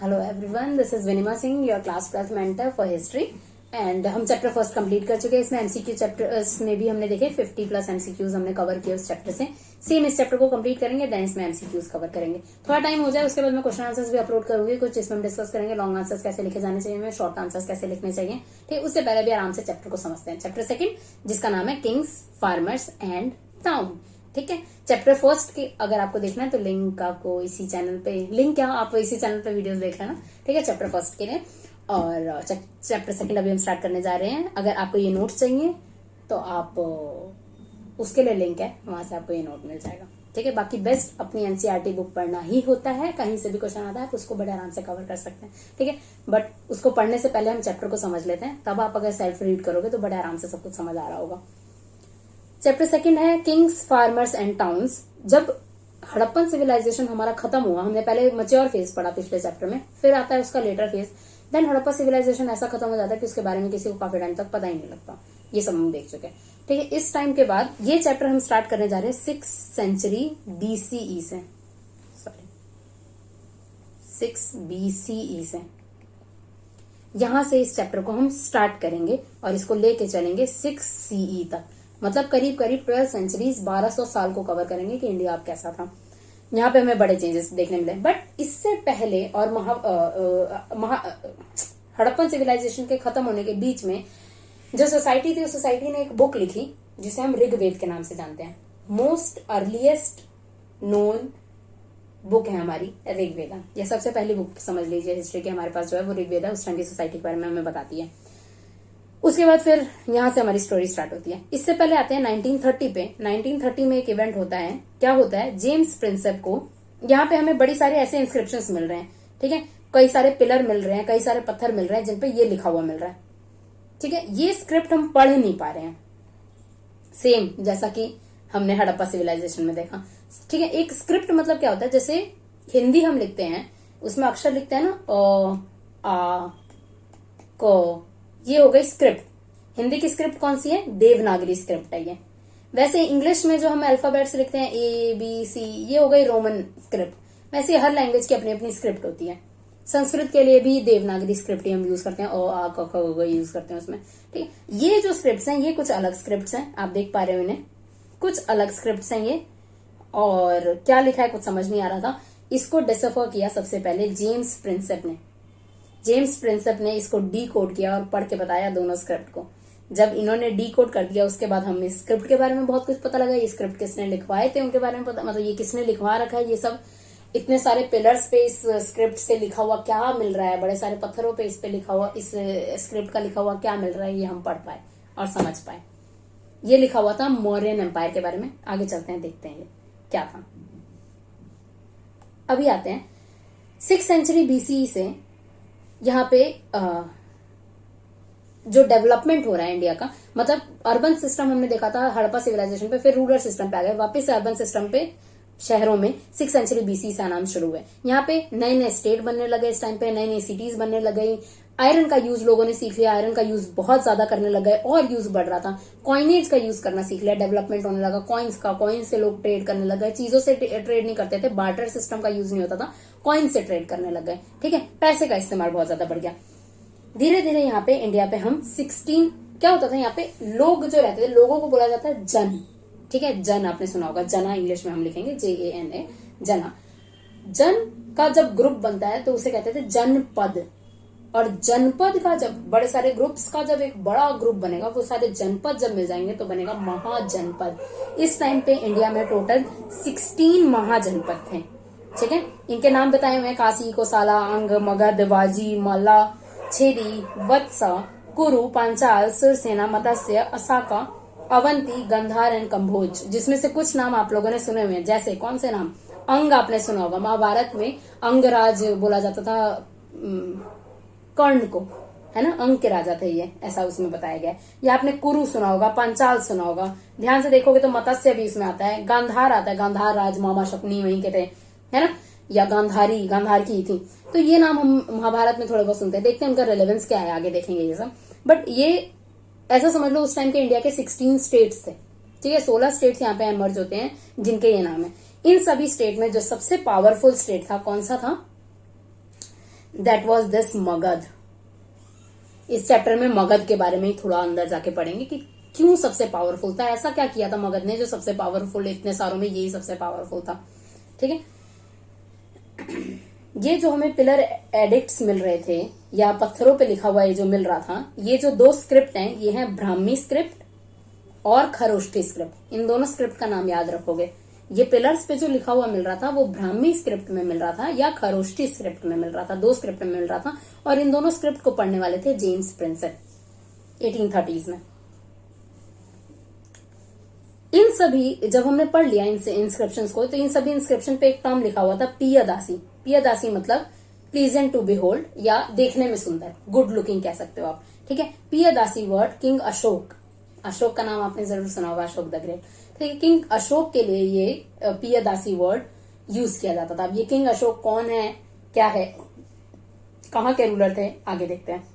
Hello everyone, this is Vinima Singh, your class 12th mentor for history. And हम chapter first complete कर चुके हैं। इसमें एमसीक्यू चैप्टर में भी हमने देखे 50 प्लस एमसीक्यूज हमने कवर किए उस चैप्टर से। सेम इस चैप्टर को कंप्लीट करेंगे, देन इसमें एमसीक्यूज कवर करेंगे। थोड़ा टाइम हो जाए उसके बाद मैं क्वेश्चन आंसर्स भी अपलोड करूंगी कुछ, जिसमें हम डिस्कस करेंगे लॉन्ग आंसर्स कैसे लिखे जाने चाहिए, शॉर्ट आंसर्स कैसे लिखने चाहिए। ठीक, उससे पहले भी आराम से चैप्टर को समझते हैं। चैप्टर सेकंड, जिसका नाम है किंग्स, फार्मर्स एंड टाउन। ठीक है, चैप्टर फर्स्ट की अगर आपको देखना है तो लिंक आपको इसी चैनल पे, लिंक क्या आप इसी चैनल पे वीडियोस देख लेना। ठीक है, चैप्टर फर्स्ट के लिए। और चैप्टर सेकंड अभी हम स्टार्ट करने जा रहे हैं। अगर आपको ये नोट्स चाहिए तो आप उसके लिए लिंक है, वहां से आपको ये नोट मिल जाएगा। ठीक है, बाकी बेस्ट अपनी एनसीईआरटी बुक पढ़ना ही होता है। कहीं से भी क्वेश्चन आता है आप उसको बड़े आराम से कवर कर सकते हैं। ठीक है, बट उसको पढ़ने से पहले हम चैप्टर को समझ लेते हैं, तब आप अगर सेल्फ रीड करोगे तो बड़े आराम से सब कुछ समझ आ रहा होगा। चैप्टर सेकंड है किंग्स, फार्मर्स एंड टाउन्स। जब हड़प्पन सिविलाइजेशन हमारा खत्म हुआ, हमने पहले मैच्योर फेज पढ़ा पिछले चैप्टर में, फिर आता है उसका later phase, then Harappa civilization ऐसा खत्म हो जाता है कि उसके बारे में किसी को काफी टाइम तक पता ही नहीं लगता। ये सब हम देख चुके हैं। ठीक है, इस टाइम के बाद ये चैप्टर हम स्टार्ट करने जा रहे हैं 6th सेंचुरी BCE से, सॉरी 6 BCE से। यहां से इस चैप्टर को हम स्टार्ट करेंगे और इसको लेके चलेंगे 6 CE तक, मतलब करीब करीब 12 सेंचुरीज, 1200 साल को कवर करेंगे कि इंडिया अब कैसा था। यहाँ पे हमें बड़े चेंजेस देखने मिले। बट इससे पहले और हड़प्पन सिविलाइजेशन के खत्म होने के बीच में जो सोसाइटी थी, उस सोसाइटी ने एक बुक लिखी जिसे हम ऋग्वेद के नाम से जानते हैं। मोस्ट अर्लीस्ट नोन बुक है हमारी ऋग्वेदा। यह सबसे पहली बुक समझ लीजिए हिस्ट्री की हमारे पास जो है वो ऋग्वेदा, उस टाइम की सोसाइटी के बारे में हमें बताती है। उसके बाद फिर यहां से हमारी स्टोरी स्टार्ट होती है। इससे पहले आते हैं 1930 पे। 1930 में एक इवेंट होता है। क्या होता है, जेम्स प्रिंसेप को यहाँ पे हमें बड़ी सारे ऐसे इंस्क्रिप्शंस मिल रहे हैं। ठीक है, कई सारे पिलर मिल रहे हैं, कई सारे पत्थर मिल रहे हैं जिनपे ये लिखा हुआ मिल रहा है। ठीक है, ये स्क्रिप्ट हम पढ़ नहीं पा रहे हैं, सेम जैसा कि हमने हड़प्पा सिविलाइजेशन में देखा। ठीक है, एक स्क्रिप्ट मतलब क्या होता है, जैसे हिंदी हम लिखते हैं उसमें अक्षर लिखते हैं ना, अ, आ, क, ये हो गई स्क्रिप्ट। हिंदी की स्क्रिप्ट कौन सी है, देवनागरी स्क्रिप्ट है ये। वैसे इंग्लिश में जो हम अल्फाबेट्स लिखते हैं ABC, ये हो गई रोमन स्क्रिप्ट। वैसे हर लैंग्वेज की अपनी अपनी स्क्रिप्ट होती है। संस्कृत के लिए भी देवनागरी स्क्रिप्ट ही हम यूज करते हैं, आ क ख ग यूज करते हैं उसमें। ठीक, ये जो स्क्रिप्ट हैं ये कुछ अलग स्क्रिप्ट हैं, आप देख पा रहे हो इन्हें, कुछ अलग स्क्रिप्ट हैं ये। और क्या लिखा है कुछ समझ नहीं आ रहा था। इसको डिसफर किया सबसे पहले जेम्स प्रिंसेप ने। जेम्स प्रिंसेप ने इसको डी कोड किया और पढ़ के बताया दोनों स्क्रिप्ट को। जब इन्होंने डी कोड कर दिया उसके बाद हमें स्क्रिप्ट के बारे में बहुत कुछ पता लगा। ये स्क्रिप्ट किसने लिखवाए थे उनके बारे में पता, मतलब ये किसने लिखवा रखा है, ये सब इतने सारे पिलर्स पे इस स्क्रिप्ट से लिखा हुआ क्या मिल रहा है, बड़े सारे पत्थरों पे इस पे लिखा हुआ, इस स्क्रिप्ट का लिखा हुआ क्या मिल रहा है, ये हम पढ़ पाए और समझ पाए। ये लिखा हुआ था मौर्यन एम्पायर के बारे में। आगे चलते हैं, देखते हैं ये क्या था। अभी आते हैं 6th सेंचुरी BCE से। यहाँ पे जो डेवलपमेंट हो रहा है इंडिया का, मतलब अर्बन सिस्टम हमने देखा था हड़प्पा सिविलाइजेशन पे, फिर रूरल सिस्टम पे आ गए, वापस से अर्बन सिस्टम पे शहरों में 6th सेंचुरी BCE से आना शुरू हुए। यहाँ पे नए नए स्टेट बनने लगे, इस टाइम पे नई नई सिटीज बनने लगे। आयरन का यूज लोगों ने सीख लिया, आयरन का यूज बहुत ज्यादा करने लगे और यूज बढ़ रहा था। कॉइनेज का यूज करना सीख लिया, डेवलपमेंट होने लगा कॉइन्स का। कॉइन से लोग ट्रेड करने लगे, चीजों से ट्रेड नहीं करते थे, बार्टर सिस्टम का यूज नहीं होता था, कॉइन से ट्रेड करने लग गए। ठीक है, पैसे का इस्तेमाल बहुत ज्यादा बढ़ गया। धीरे धीरे यहाँ पे इंडिया पे हम 16, क्या होता था यहाँ पे लोग जो रहते थे, लोगों को बोला जाता है जन। ठीक है, जन आपने सुना होगा, जना इंग्लिश में हम लिखेंगे JANA, जना। जन का जब ग्रुप बनता है तो उसे कहते थे जनपद। और जनपद का जब बड़े सारे ग्रुप्स का जब एक बड़ा ग्रुप बनेगा, वो सारे जनपद जब मिल जाएंगे तो बनेगा महाजनपद। इस टाइम पे इंडिया में टोटल 16 महाजनपद थे। ठीक है, इनके नाम बताए हुए हैं, काशी, कोसाला, अंग, मगध, वाजी, मल्ला, छेदी, वत्सा, कुरु, पांचाल, सुरसेना, मत्स्य, असाका, अवंती, गंधार एंड कंभोज। जिसमें से कुछ नाम आप लोगों ने सुने हुए हैं, जैसे कौन से नाम, अंग आपने सुना होगा, महाभारत में अंगराज बोला जाता था कर्ण को, है ना, अंग के राजा थे ये, ऐसा उसमें बताया गया है। या आपने कुरु सुना होगा, पांचाल सुना होगा, ध्यान से देखोगे तो मत्स्य भी इसमें आता है, गांधार आता है, गांधार राज मामा शकुनी वहीं के थे, है ना, या गांधारी, गांधार की थी। तो ये नाम हम महाभारत में थोड़े बहुत सुनते हैं, देखते हैं उनका रेलेवेंस क्या है, आगे देखेंगे ये सब। बट ये ऐसा समझ लो उस टाइम के इंडिया के 16 स्टेट्स थे। ठीक है, 16 स्टेट्स यहाँ पे एमर्ज होते हैं जिनके ये नाम है। इन सभी स्टेट में जो सबसे पावरफुल स्टेट था कौन सा था, दैट वॉज दिस मगध। इस चैप्टर में मगध के बारे में ही थोड़ा अंदर जाके पढ़ेंगे कि क्यों सबसे पावरफुल था, ऐसा क्या किया था मगध ने जो सबसे पावरफुल, इतने सारों में यही सबसे पावरफुल था। ठीक है, ये जो हमें पिलर एडिक्ट्स मिल रहे थे या पत्थरों पे लिखा हुआ ये जो मिल रहा था, ये जो दो स्क्रिप्ट हैं ये हैं ब्राह्मी स्क्रिप्ट और खरोष्ठी स्क्रिप्ट। इन दोनों स्क्रिप्ट का नाम याद रखोगे। ये पिलर्स पे जो लिखा हुआ मिल रहा था वो ब्राह्मी स्क्रिप्ट में मिल रहा था या खरोष्ठी स्क्रिप्ट में मिल रहा था, दो स्क्रिप्ट में मिल रहा था। और इन दोनों स्क्रिप्ट को पढ़ने वाले थे जेम्स प्रिंसेप 1830s में। इन सभी जब हमने पढ़ लिया इन इंस्क्रिप्शन को, तो इन सभी इंस्क्रिप्शन पे एक टर्म लिखा हुआ था पियदासी। पियदासी मतलब प्लीजेंट टू बिहोल्ड या देखने में सुंदर, गुड लुकिंग कह सकते हो आप। ठीक है, पियदासी वर्ड किंग अशोक, अशोक का नाम आपने जरूर सुना होगा, अशोक द ग्रेट। ठीक है, किंग अशोक के लिए ये पियदासी वर्ड यूज किया जाता था। अब ये किंग अशोक कौन है, क्या है, कहाँ के रूलर थे, आगे देखते हैं।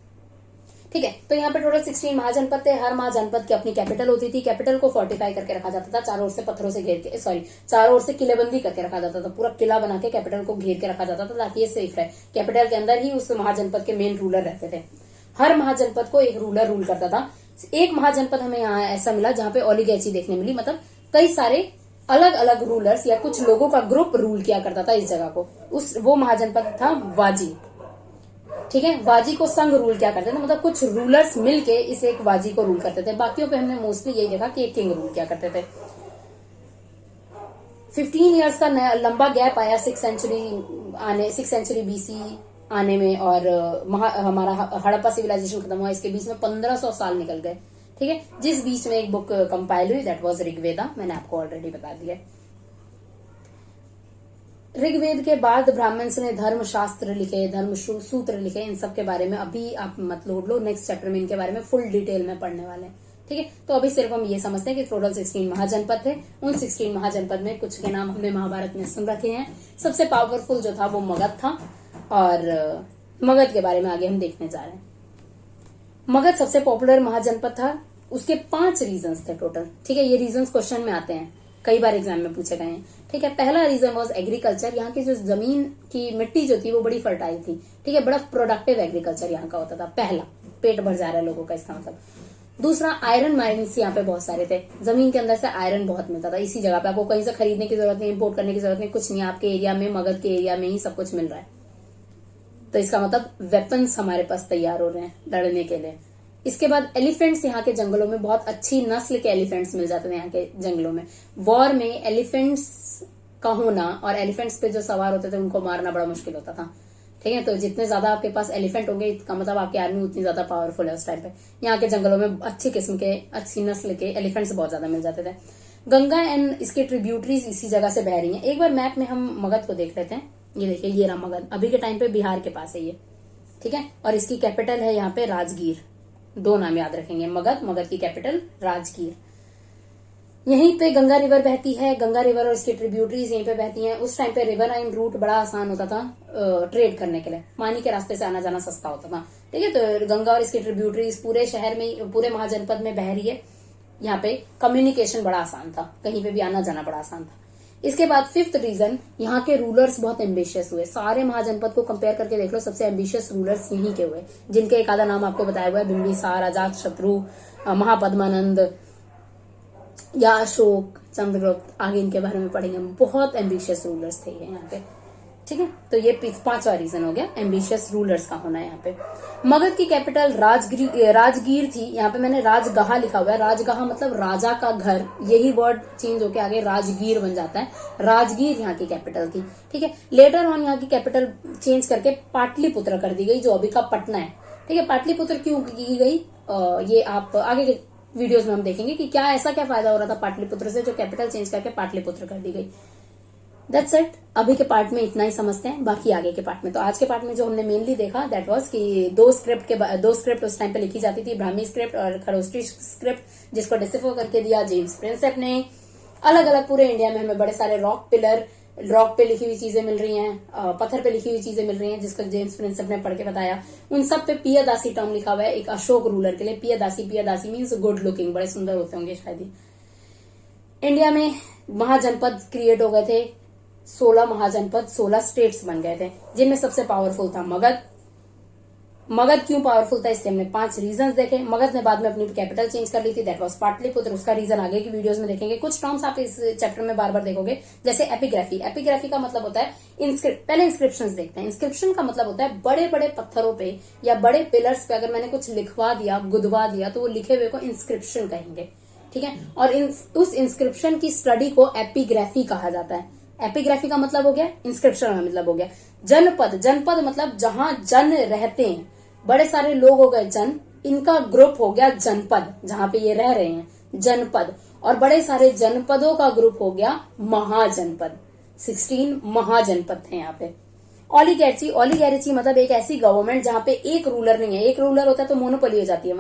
ठीक है, तो यहाँ पे टोटल 16 महाजनपद थे। हर महाजनपद की अपनी कैपिटल होती थी। कैपिटल को फोर्टिफाई करके रखा जाता था, चारों ओर से पत्थरों से घेर के, चारों ओर से किलेबंदी करके रखा जाता था। पूरा किला बना के कैपिटल को घेर के रखा जाता था ताकि ये सेफ रहे। कैपिटल के अंदर ही उस महाजनपद के मेन रूलर रहते थे। हर महाजनपद को एक रूलर रूल करता था। एक महाजनपद हमें यहाँ ऐसा मिला जहाँ पे ओलिगैची देखने मिली, मतलब कई सारे अलग अलग रूलर्स या कुछ लोगों का ग्रुप रूल किया करता था इस जगह को। वो महाजनपद था वाजी। ठीक है, वाजी को संघ रूल क्या करते थे, मतलब कुछ रूलर्स मिलके इस एक वाजी को रूल करते थे। बाकियों पे हमने मोस्टली यही देखा कि एक किंग रूल क्या करते थे। 15 इयर्स का लंबा गैप आया 6th सेंचुरी BC आने में, और हमारा हड़प्पा सिविलाइजेशन खत्म हुआ। इसके बीच में 1500 साल निकल गए। ठीक है, जिस बीच में एक बुक कंपाइल हुई दैट वाज ऋग्वेदा, मैंने आपको ऑलरेडी बता दिया। ऋग्वेद के बाद ब्राह्मण्स ने धर्म शास्त्र लिखे, धर्म सूत्र लिखे। इन सब के बारे में अभी आप मत लोड लो, नेक्स्ट चैप्टर में इनके बारे में फुल डिटेल में पढ़ने वाले हैं। ठीक है, तो अभी सिर्फ हम ये समझते हैं कि टोटल 16 महाजनपद थे। उन 16 महाजनपद में कुछ के नाम हमने महाभारत में सुन रखे हैं। सबसे पावरफुल जो था वो मगध था, और मगध के बारे में आगे हम देखने जा रहे हैं। मगध सबसे पॉपुलर महाजनपद था। उसके 5 रीजंस थे टोटल। ठीक है, ये रीजंस क्वेश्चन में आते हैं, कई बार एग्जाम में पूछे गए हैं। ठीक है, पहला रीजन वाज एग्रीकल्चर। यहाँ की जो जमीन की मिट्टी जो थी वो बड़ी फर्टाइल थी। ठीक है, बड़ा प्रोडक्टिव एग्रीकल्चर यहाँ का होता था। पहला, पेट भर जा रहा है लोगों का, इसका मतलब। दूसरा, आयरन माइनिंग्स यहाँ पे बहुत सारे थे। जमीन के अंदर से आयरन बहुत मिलता था इसी जगह पे। आपको कहीं से खरीदने की जरूरत नहीं, इम्पोर्ट करने की जरूरत नहीं, कुछ नहीं। आपके एरिया में, मगध के एरिया में ही सब कुछ मिल रहा है। तो इसका मतलब वेपन्स हमारे पास तैयार हो रहे हैं लड़ने के लिए। इसके बाद एलिफेंट्स, यहाँ के जंगलों में बहुत अच्छी नस्ल के एलिफेंट्स मिल जाते थे। यहाँ के जंगलों में वॉर में एलिफेंट्स का होना और एलिफेंट्स पे जो सवार होते थे उनको मारना बड़ा मुश्किल होता था। ठीक है, तो जितने ज्यादा आपके पास एलिफेंट होंगे इसका मतलब आपकी आर्मी उतनी ज्यादा पावरफुल है उस टाइम पे। यहाँ के जंगलों में अच्छी किस्म के, अच्छी नस्ल के एलिफेंट्स बहुत ज्यादा मिल जाते थे। गंगा एंड इसके ट्रिब्यूटरीज इसी जगह से बह रही है। एक बार मैप में हम मगध को देख लेते हैं। ये देखिए, ये रहा मगध, अभी के टाइम पे बिहार के पास है ये। ठीक है, और इसकी कैपिटल है यहाँ पे राजगीर। 2 नाम याद रखेंगे, मगध की कैपिटल राजगीर। यहीं पे गंगा रिवर बहती है। गंगा रिवर और इसकी ट्रिब्यूटरीज यहीं पे बहती हैं। उस टाइम पे रिवर लाइन रूट बड़ा आसान होता था ट्रेड करने के लिए। पानी के रास्ते से आना जाना सस्ता होता था। ठीक है, तो गंगा और इसकी ट्रिब्यूटरीज पूरे शहर में, पूरे महाजनपद में बह रही है। यहाँ पे कम्युनिकेशन बड़ा आसान था, कहीं पे भी आना जाना बड़ा आसान था। इसके बाद 5th रीजन, यहाँ के रूलर्स बहुत एम्बिशियस हुए। सारे महाजनपद को कंपेयर करके देख लो, सबसे एम्बिशियस रूलर्स यहीं के हुए, जिनके एक आधा नाम आपको बताया हुआ है। बिंबिसार, अजातशत्रु, महापद्मानंद या अशोक, चंद्रगुप्त, आगे इनके बारे में पढ़ेंगे। बहुत एम्बिशियस रूलर्स थे ये यहाँ पे। ठीक है, तो ये 5वां रीजन हो गया, एम्बिशियस रूलर्स का होना यहाँ पे। मगध की कैपिटल राजगीर थी। यहाँ पे मैंने राजगाह लिखा हुआ है। राजगाह मतलब राजा का घर, यही वर्ड चेंज होके आगे राजगीर बन जाता है। राजगीर यहाँ की कैपिटल थी। ठीक है, लेटर ऑन यहाँ की कैपिटल चेंज करके पाटलिपुत्र कर दी गई, जो अभी का पटना है। ठीक है, पाटलिपुत्र क्यों की गई ये आप आगे के वीडियोस में हम देखेंगे कि क्या ऐसा क्या फायदा हो रहा था पाटलिपुत्र से जो कैपिटल चेंज करके पाटलिपुत्र कर दी गई। That's it. अभी के पार्ट में इतना ही समझते हैं, बाकी आगे के पार्ट में। तो आज के पार्ट में जो हमने मेनली देखा दैट वाज कि दो स्क्रिप्ट उस टाइम पे लिखी जाती थी, ब्राह्मी स्क्रिप्ट और खरोष्ठी स्क्रिप्ट, जिसको डिसिफर करके दिया जेम्स प्रिंसेप ने। अलग अलग पूरे इंडिया में हमें बड़े सारे रॉक पे लिखी हुई चीजें मिल रही हैं, पत्थर पे लिखी हुई चीजें मिल रही हैं, जिसको जेम्स प्रिंसेप ने पढ़ के बताया। उन सब पे पियदासी टर्म लिखा हुआ है एक अशोक रूलर के लिए। पियदासी मीन्स गुड लुकिंग, बड़े सुंदर होते होंगे शायद ही। इंडिया में महाजनपद क्रिएट हो गए थे 16 महाजनपद, 16 स्टेट्स बन गए थे, जिनमें सबसे पावरफुल था मगध। मगध क्यों पावरफुल था, इसके हमने 5 रीजंस देखे। मगध ने बाद में अपनी कैपिटल चेंज कर ली थी, दैट वाज पाटलिपुत्र। उसका रीजन आगे की वीडियोस में देखेंगे। कुछ टर्म्स आप इस चैप्टर में बार बार देखोगे, जैसे एपिग्राफी। एपिग्राफी का मतलब होता है पहले इंस्क्रिप्शन देखते हैं। इंस्क्रिप्शन का मतलब होता है बड़े बड़े पत्थरों पे या बड़े पिलर्स पे अगर मैंने कुछ लिखवा दिया, गुदवा दिया, तो वो लिखे हुए को इंस्क्रिप्शन कहेंगे, ठीक है। और उस इंस्क्रिप्शन की स्टडी को एपिग्राफी कहा जाता है। एपिग्राफी का मतलब हो गया, इंस्क्रिप्शन का मतलब हो गया। जनपद, जनपद मतलब जहां जन रहते हैं, बड़े सारे लोग हो गए जन, इनका ग्रुप हो गया जनपद, जहां पे ये रह रहे हैं, जनपद। और बड़े सारे जनपदों का ग्रुप हो गया महाजनपद। 16 महाजनपद थे यहाँ पे। ओलिगैर्ची, ओलिगैर्ची मतलब एक ऐसी गवर्नमेंट जहां पे एक रूलर नहीं है। एक रूलर होता है तो मोनोपोली हो जाती है,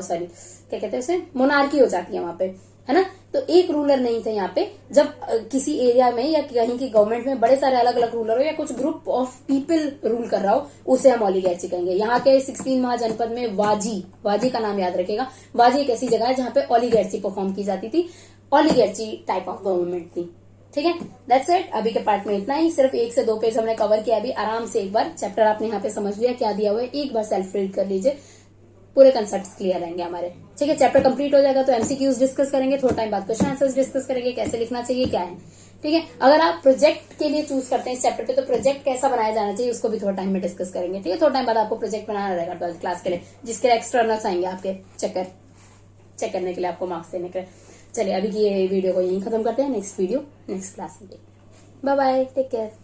सॉरी क्या कहते हैं उसे, मोनार्की हो जाती है वहां पे, है ना। तो एक रूलर नहीं थे यहाँ पे। जब किसी एरिया में या कहीं की गवर्नमेंट में बड़े सारे अलग अलग रूलर हो या कुछ ग्रुप ऑफ पीपल रूल कर रहा हो, उसे हम ओलिगैर्ची कहेंगे। यहाँ के 16 महाजनपद में वाजी, वाजी का नाम याद रखेगा। वाजी एक ऐसी जगह है जहां पे ओलिगैर्ची परफॉर्म की जाती थी। ओलिगैर्ची टाइप ऑफ गवर्नमेंट थी, ठीक है। That's it. अभी के पार्ट में इतना ही। सिर्फ 1 से 2 पेज हमने कवर किया। अभी आराम से एक बार चैप्टर आपने यहाँ पे समझ लिया क्या दिया हुआ है, एक बार सेल्फ रीड कर लीजिए, पूरे कंसेप्ट क्लियर रहेंगे हमारे, ठीक है। चैप्टर कंप्लीट हो जाएगा तो एमसीक्यूज डिस्कस करेंगे, थोड़ा टाइम बाद क्वेश्चन आंसर्स डिस्कस करेंगे, कैसे लिखना चाहिए क्या है, ठीक है। अगर आप प्रोजेक्ट के लिए चूज करते हैं इस चैप्टर पे, तो प्रोजेक्ट कैसा बनाया जाना चाहिए उसको भी थोड़ा टाइम में डिस्कस करेंगे, ठीक है। थोड़ा टाइम बाद आपको प्रोजेक्ट बनाना रहेगा 12th क्लास के लिए, जिसके लिए एक्सटर्नल्स आएंगे आपके चेक करने के लिए, आपको मार्क्स देने के लिए। चलिए अभी की ये वीडियो को यहीं खत्म करते हैं। नेक्स्ट वीडियो नेक्स्ट क्लास में देखते हैं। Bye bye, take care.